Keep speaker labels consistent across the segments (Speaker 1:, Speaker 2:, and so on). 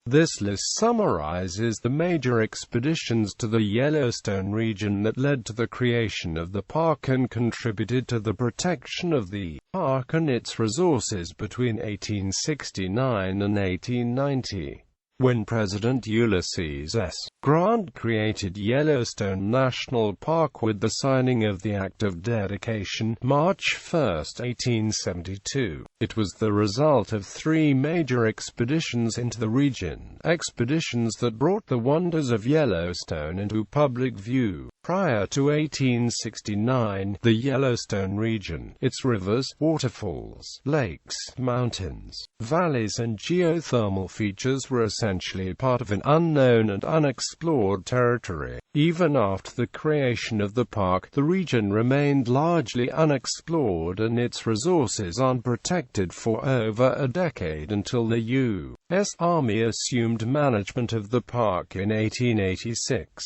Speaker 1: This list summarizes the major expeditions to the Yellowstone region that led to the creation of the park and contributed to the protection of the park and its resources between 1869 and 1890. When President Ulysses S. Grant created Yellowstone National Park with the signing of the Act of Dedication, March 1, 1872, it was the result of three major expeditions into the region, expeditions that brought the wonders of Yellowstone into public view. Prior to 1869, the Yellowstone region, its rivers, waterfalls, lakes, mountains, valleys and geothermal features were essentially part of an unknown and unexplored territory. Even after the creation of the park, the region remained largely unexplored and its resources unprotected for over a decade until the U.S. Army assumed management of the park in 1886.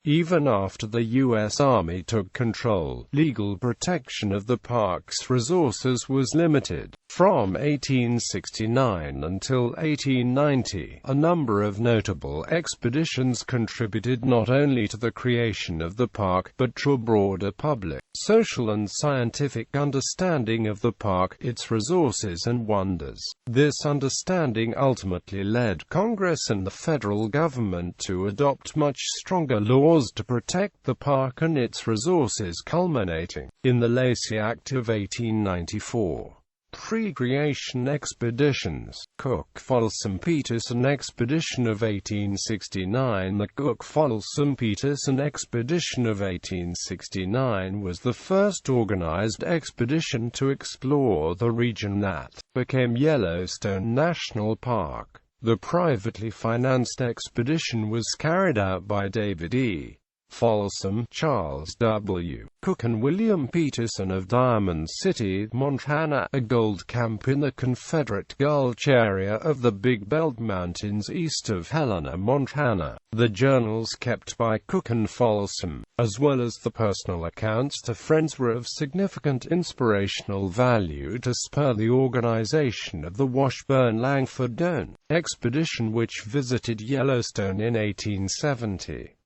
Speaker 1: Even after the U.S. Army took control, legal protection of the park's resources was limited. From 1869 until 1890, a number of notable expeditions contributed not only to the creation of the park, but to a broader public, social and scientific understanding of the park, its resources and wonders. This understanding ultimately led Congress and the federal government to adopt much stronger laws to protect the park and its resources, culminating in the Lacey Act of 1894. Pre-creation expeditions. Cook-Folsom-Peterson Expedition of 1869. The Cook-Folsom-Peterson Expedition of 1869 was the first organized expedition to explore the region that became Yellowstone National Park. The privately financed expedition was carried out by David E. Folsom, Charles W. Cook and William Peterson of Diamond City, Montana, a gold camp in the Confederate Gulch area of the Big Belt Mountains east of Helena, Montana. The journals kept by Cook and Folsom, as well as the personal accounts to friends, were of significant inspirational value to spur the organization of the Washburn-Langford-Doane expedition, which visited Yellowstone in 1870.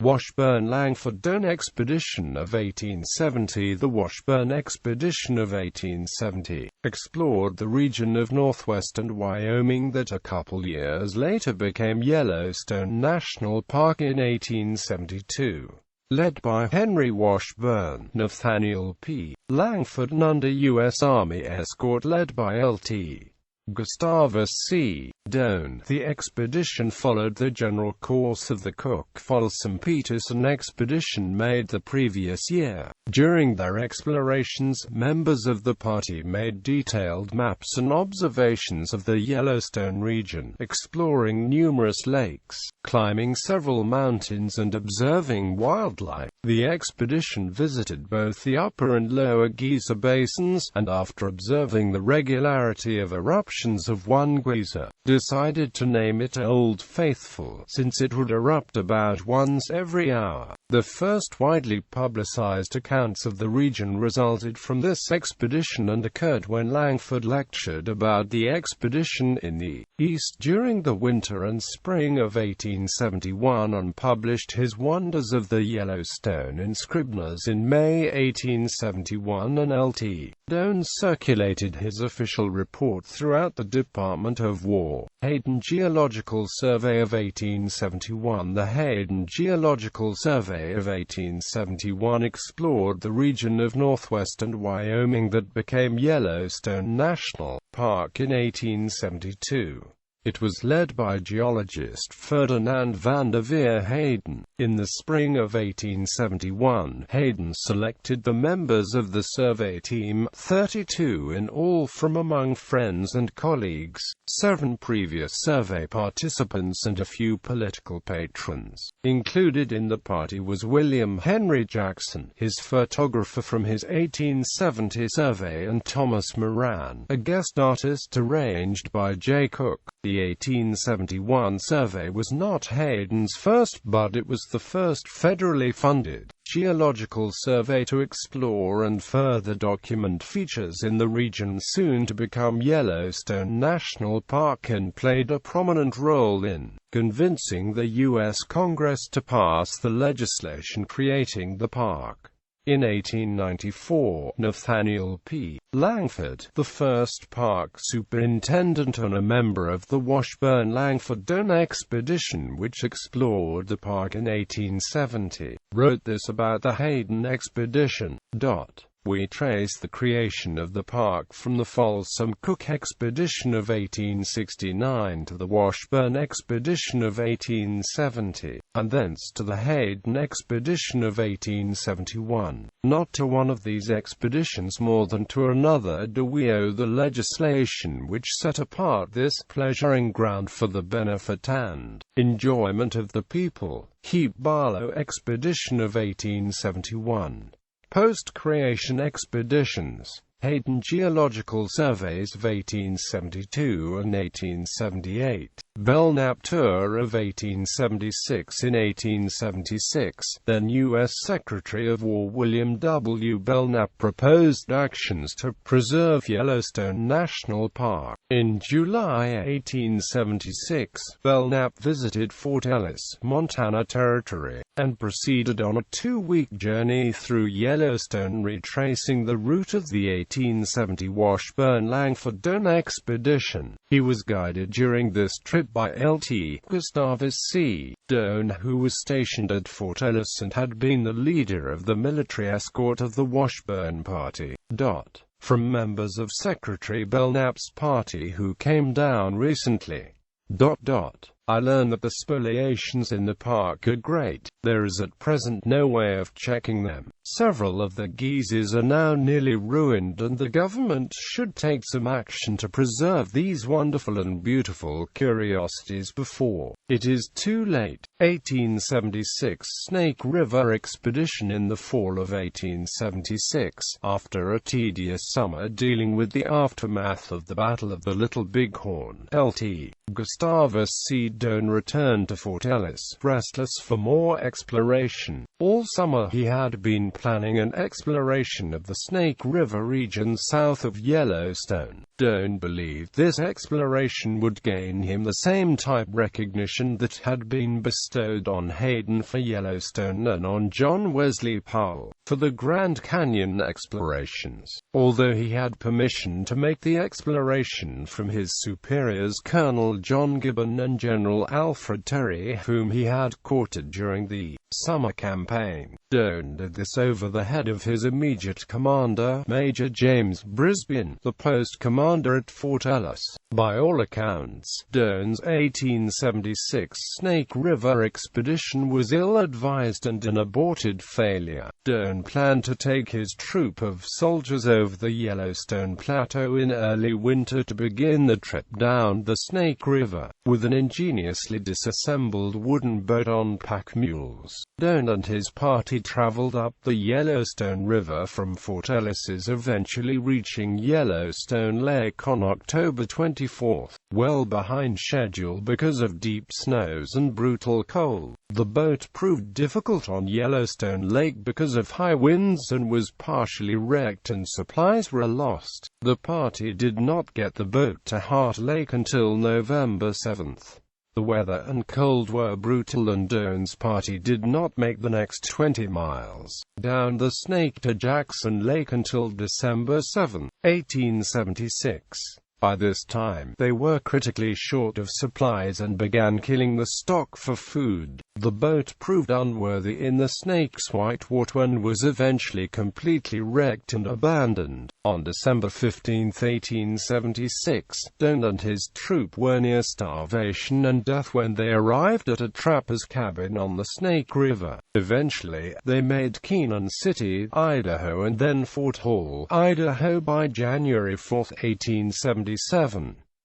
Speaker 1: Washburn-Langford-Doane Expedition of 1870. The Washburn Expedition of 1870 explored the region of northwestern Wyoming that a couple years later became Yellowstone National Park in 1872. Led by Henry Washburn, Nathaniel P. Langford, and under U.S. Army escort led by Lt. Gustavus C. Doane. The expedition followed the general course of the Cook-Folsom-Peterson expedition made the previous year. During their explorations, members of the party made detailed maps and observations of the Yellowstone region, exploring numerous lakes, climbing several mountains and observing wildlife. The expedition visited both the upper and lower Giza basins, and after observing the regularity of eruptions of one geyser, decided to name it Old Faithful, since it would erupt about once every hour. The first widely publicized accounts of the region resulted from this expedition and occurred when Langford lectured about the expedition in the East during the winter and spring of 1871 and published his Wonders of the Yellowstone in Scribner's in May 1871, and Lt. Doane circulated his official report throughout the Department of War. Hayden Geological Survey of 1871. The Hayden Geological Survey of 1871 explored the region of northwestern Wyoming that became Yellowstone National Park in 1872. It was led by geologist Ferdinand van der Veer Hayden. In the spring of 1871, Hayden selected the members of the survey team, 32 in all from among friends and colleagues, 7 previous survey participants and a few political patrons. Included in the party was William Henry Jackson, his photographer from his 1870 survey, and Thomas Moran, a guest artist arranged by J. Cook. The 1871 survey was not Hayden's first, but it was the first federally funded geological survey to explore and further document features in the region soon to become Yellowstone National Park, and played a prominent role in convincing the U.S. Congress to pass the legislation creating the park. In 1894, Nathaniel P. Langford, the first park superintendent and a member of the Washburn-Langford-Doane expedition which explored the park in 1870, wrote this about the Hayden expedition. We trace the creation of the park from the Folsom-Cook expedition of 1869 to the Washburn expedition of 1870, and thence to the Hayden expedition of 1871. Not to one of these expeditions more than to another do we owe the legislation which set apart this pleasuring ground for the benefit and enjoyment of the people. Heap Barlow expedition of 1871. Post-creation expeditions. Hayden Geological Surveys of 1872 and 1878. Belknap Tour of 1876. In 1876, then U.S. Secretary of War William W. Belknap proposed actions to preserve Yellowstone National Park. In July 1876, Belknap visited Fort Ellis, Montana Territory, and proceeded on a 2-week journey through Yellowstone, retracing the route of the 1870 Washburn-Langford-Doane expedition. He was guided during this trip by Lt. Gustavus C. Doane, who was stationed at Fort Ellis and had been the leader of the military escort of the Washburn Party. From members of Secretary Belknap's party who came down recently. I learn that the spoliations in the park are great. There is at present no way of checking them. Several of the geysers are now nearly ruined, and the government should take some action to preserve these wonderful and beautiful curiosities before it is too late. 1876 Snake River Expedition. In the fall of 1876, after a tedious summer dealing with the aftermath of the Battle of the Little Bighorn, Lt. Gustavus C. Doane returned to Fort Ellis, restless for more exploration. All summer he had been planning an exploration of the Snake River region south of Yellowstone. Doane believed this exploration would gain him the same type recognition that had been bestowed on Hayden for Yellowstone and on John Wesley Powell for the Grand Canyon explorations. Although he had permission to make the exploration from his superiors Colonel John Gibbon and General Alfred Terry, whom he had courted during the summer campaign, Doane did this over the head of his immediate commander, Major James Brisbane, the post commander at Fort Ellis. By all accounts, Doane's 1876 Snake River expedition was ill-advised and an aborted failure. Doane planned to take his troop of soldiers over the Yellowstone Plateau in early winter to begin the trip down the Snake River, with an ingeniously disassembled wooden boat on pack mules. Doane and his party traveled up the Yellowstone River from Fort Ellis, eventually reaching Yellowstone Lake on October 24, well behind schedule because of deep snows and brutal cold. The boat proved difficult on Yellowstone Lake because of high winds and was partially wrecked, and supplies were lost. The party did not get the boat to Heart Lake until November 7. The weather and cold were brutal, and Doane's party did not make the next 20 miles down the Snake to Jackson Lake until December 7, 1876. By this time, they were critically short of supplies and began killing the stock for food. The boat proved unworthy in the Snake's white water and was eventually completely wrecked and abandoned. On December 15, 1876, Doane and his troop were near starvation and death when they arrived at a trapper's cabin on the Snake River. Eventually, they made Keenan City, Idaho, and then Fort Hall, Idaho by January 4, 1877.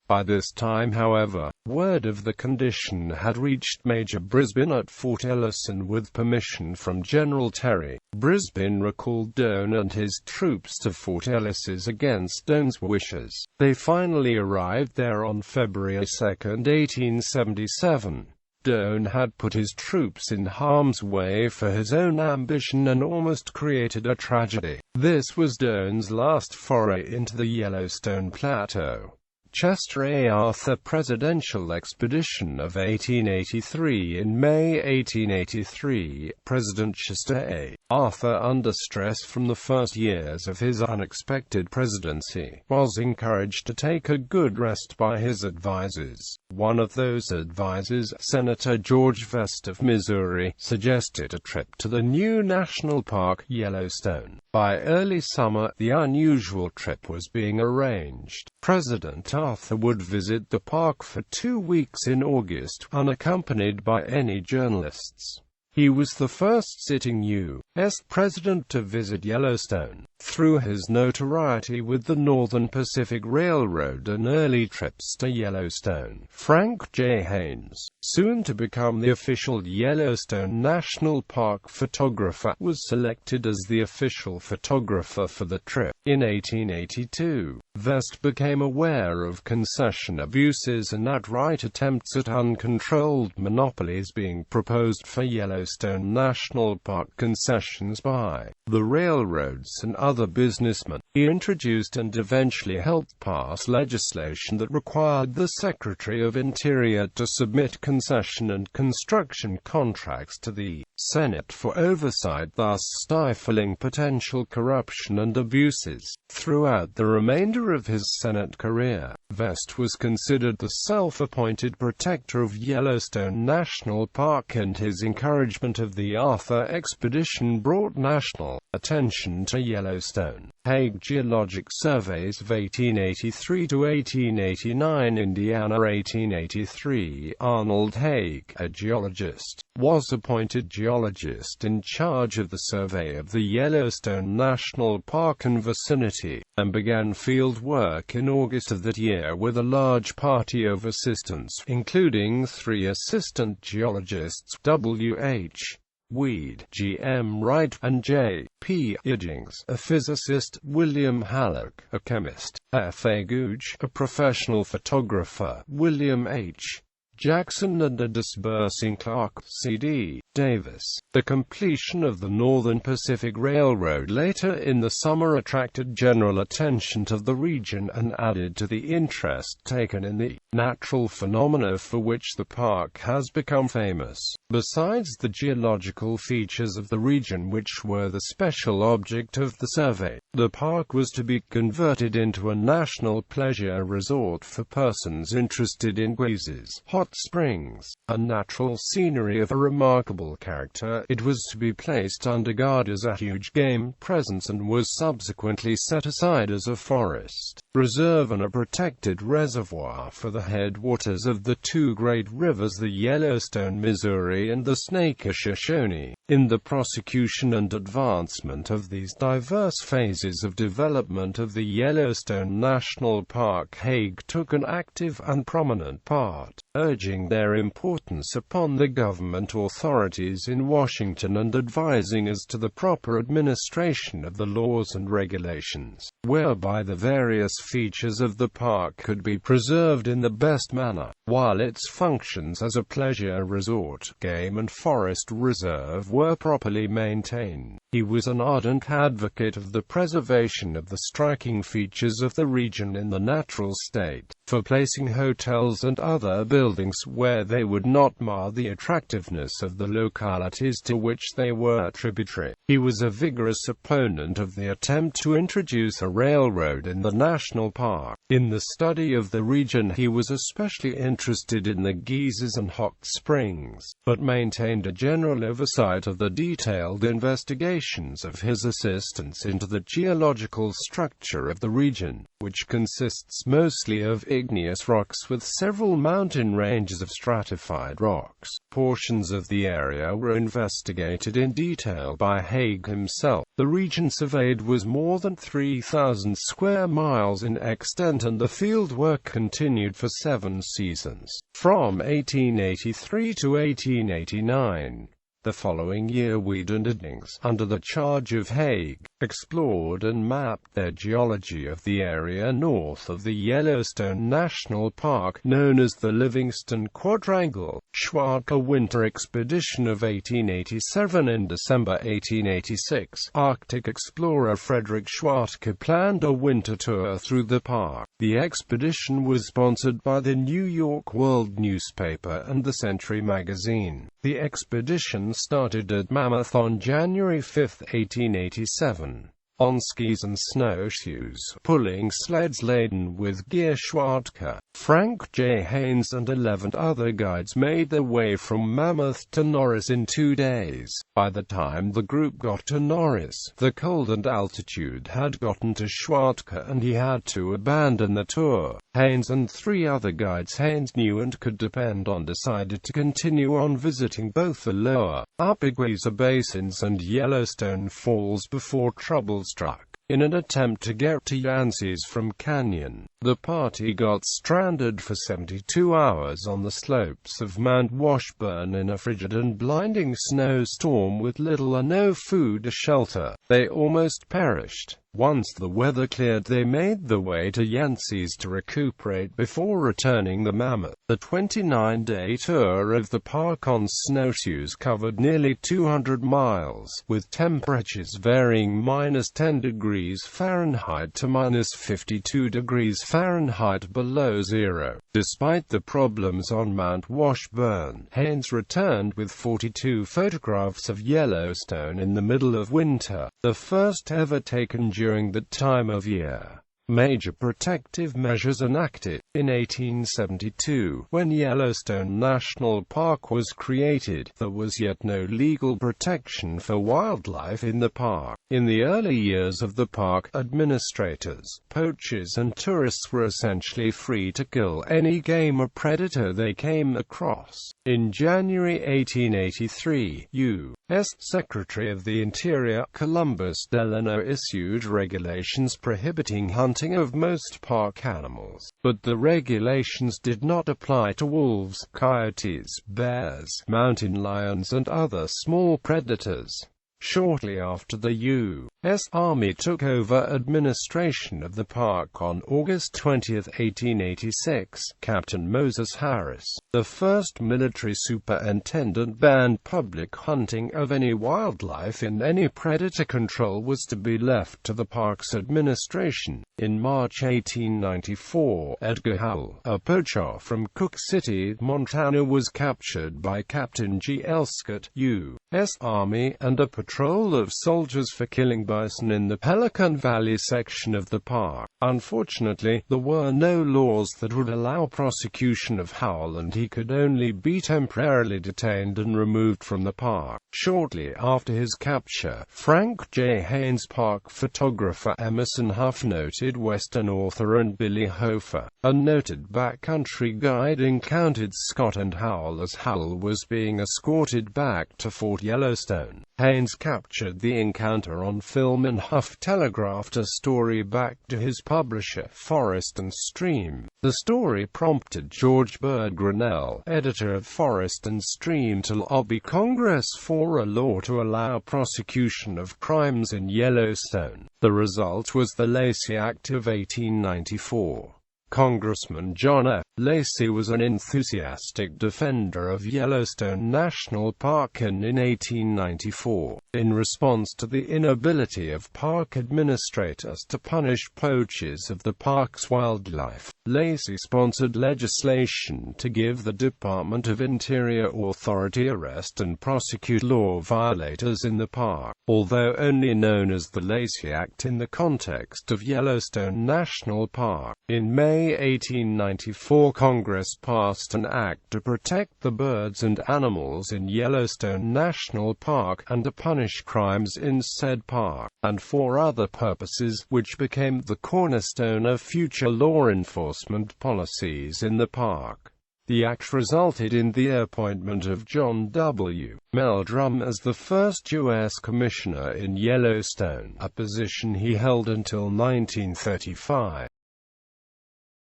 Speaker 1: By this time, however, word of the condition had reached Major Brisbane at Fort Ellis, and with permission from General Terry, Brisbane recalled Doane and his troops to Fort Ellis against Doane's wishes. They finally arrived there on February 2, 1877. Doane had put his troops in harm's way for his own ambition and almost created a tragedy. This was Doane's last foray into the Yellowstone Plateau. Chester A. Arthur Presidential Expedition of 1883. In May 1883, President Chester A. Arthur, under stress from the first years of his unexpected presidency, was encouraged to take a good rest by his advisers. One of those advisers, Senator George Vest of Missouri, suggested a trip to the new national park, Yellowstone. By early summer, the unusual trip was being arranged. President Arthur would visit the park for 2 weeks in August, unaccompanied by any journalists. He was the first sitting U.S. president to visit Yellowstone. Through his notoriety with the Northern Pacific Railroad and early trips to Yellowstone, Frank J. Haynes, soon to become the official Yellowstone National Park photographer, was selected as the official photographer for the trip. In 1882, Vest became aware of concession abuses and outright attempts at uncontrolled monopolies being proposed for Yellowstone National Park concessions by the railroads and other businessmen. He introduced and eventually helped pass legislation that required the Secretary of Interior to submit concession and construction contracts to the Senate for oversight, thus stifling potential corruption and abuses. Throughout the remainder of his Senate career, Vest was considered the self-appointed protector of Yellowstone National Park, and his encouragement of the Arthur expedition brought national attention to Yellowstone. Hague Geologic Surveys of 1883 to 1889, Indiana 1883. Arnold Hague, a geologist, was appointed geologist in charge of the survey of the Yellowstone National Park and vicinity, and began field work in August of that year with a large party of assistants, including 3 assistant geologists, W.H. Weed, G.M. Wright, and J.P. Iddings, a physicist, William Halleck, a chemist, F.A. Gooch, a professional photographer, William H. Jackson, and a disbursing clerk, C.D. Davis. The completion of the Northern Pacific Railroad later in the summer attracted general attention to the region and added to the interest taken in the natural phenomena for which the park has become famous. Besides the geological features of the region, which were the special object of the survey, the park was to be converted into a national pleasure resort for persons interested in geysers, hot springs, and natural scenery of a remarkable character. It was to be placed under guard as a huge game presence and was subsequently set aside as a forest reserve and a protected reservoir for the headwaters of the 2 great rivers, the Yellowstone, Missouri, and the Snake, Shoshone. In the prosecution and advancement of these diverse phases of development of the Yellowstone National Park, Hague took an active and prominent part, urging their importance upon the government authorities in Washington and advising as to the proper administration of the laws and regulations, whereby the various features of the park could be preserved in the best manner, while its functions as a pleasure resort, game and forest reserve were properly maintained. He was an ardent advocate of the preservation of the striking features of the region in the natural state, for placing hotels and other buildings where they would not mar the attractiveness of the localities to which they were tributary. He was a vigorous opponent of the attempt to introduce a railroad in the national park. In the study of the region, he was especially interested in the geysers and hot springs, but maintained a general oversight of the detailed investigations of his assistants into the geological structure of the region, which consists mostly of igneous rocks with several mountain ranges of stratified rocks. Portions of the area were investigated in detail by Hague himself. The region surveyed was more than 3,000 square miles in extent, and the field work continued for 7 seasons, from 1883 to 1889. The following year Weed and Eddings, under the charge of Haig, explored and mapped their geology of the area north of the Yellowstone National Park, known as the Livingston Quadrangle. Schwatka Winter Expedition of 1887. In December 1886, Arctic explorer Frederick Schwatka planned a winter tour through the park. The expedition was sponsored by the New York World newspaper and the Century magazine. The expedition started at Mammoth on January 5, 1887. On skis and snowshoes, pulling sleds laden with gear, Schwatka, Frank J. Haynes and 11 other guides made their way from Mammoth to Norris in 2 days. By the time the group got to Norris, the cold and altitude had gotten to Schwatka and he had to abandon the tour. Haynes and 3 other guides Haynes knew and could depend on decided to continue on visiting both the lower, upper Geyser basins and Yellowstone Falls before trouble struck. In an attempt to get to Yancey's from Canyon, the party got stranded for 72 hours on the slopes of Mount Washburn in a frigid and blinding snowstorm with little or no food or shelter. They almost perished. Once the weather cleared, they made their way to Yancey's to recuperate before returning the Mammoth. The 29-day tour of the park on snowshoes covered nearly 200 miles, with temperatures varying -10 degrees Fahrenheit to -52 degrees Fahrenheit below zero. Despite the problems on Mount Washburn, Haynes returned with 42 photographs of Yellowstone in the middle of winter, the first ever taken during that time of year. Major protective measures enacted. In 1872, when Yellowstone National Park was created, there was yet no legal protection for wildlife in the park. In the early years of the park, administrators, poachers and tourists were essentially free to kill any game or predator they came across. In January 1883, U.S. Secretary of the Interior Columbus Delano issued regulations prohibiting hunting of most park animals, but the regulations did not apply to wolves, coyotes, bears, mountain lions and other small predators. Shortly after the U.S. Army took over administration of the park on August 20, 1886, Captain Moses Harris, the first military superintendent, banned public hunting of any wildlife, and any predator control was to be left to the park's administration. In March 1894, Edgar Howell, a poacher from Cook City, Montana, was captured by Captain G. L. Scott, U.S. Army, and a patrol of soldiers for killing bison in the Pelican Valley section of the park. Unfortunately, there were no laws that would allow prosecution of Howell, and he could only be temporarily detained and removed from the park. Shortly after his capture, Frank J. Haynes, park photographer Emerson Huff, noted Western author, and Billy Hofer, a noted backcountry guide, encountered Scott and Howell as Howell was being escorted back to Fort Yellowstone. Haynes captured the encounter on film, and Huff telegraphed a story back to his publisher, Forest and Stream. The story prompted George Bird Grinnell, editor of Forest and Stream, to lobby Congress for a law to allow prosecution of crimes in Yellowstone. The result was the Lacey Act of 1894. Congressman John F. Lacey was an enthusiastic defender of Yellowstone National Park, and in 1894, in response to the inability of park administrators to punish poachers of the park's wildlife, Lacey sponsored legislation to give the Department of Interior authority to arrest and prosecute law violators in the park. Although only known as the Lacey Act in the context of Yellowstone National Park, in May 1894 Congress passed an act to protect the birds and animals in Yellowstone National Park, and to punish crimes in said park, and for other purposes, which became the cornerstone of future law enforcement policies in the park. The act resulted in the appointment of John W. Meldrum as the first U.S. Commissioner in Yellowstone, a position he held until 1935.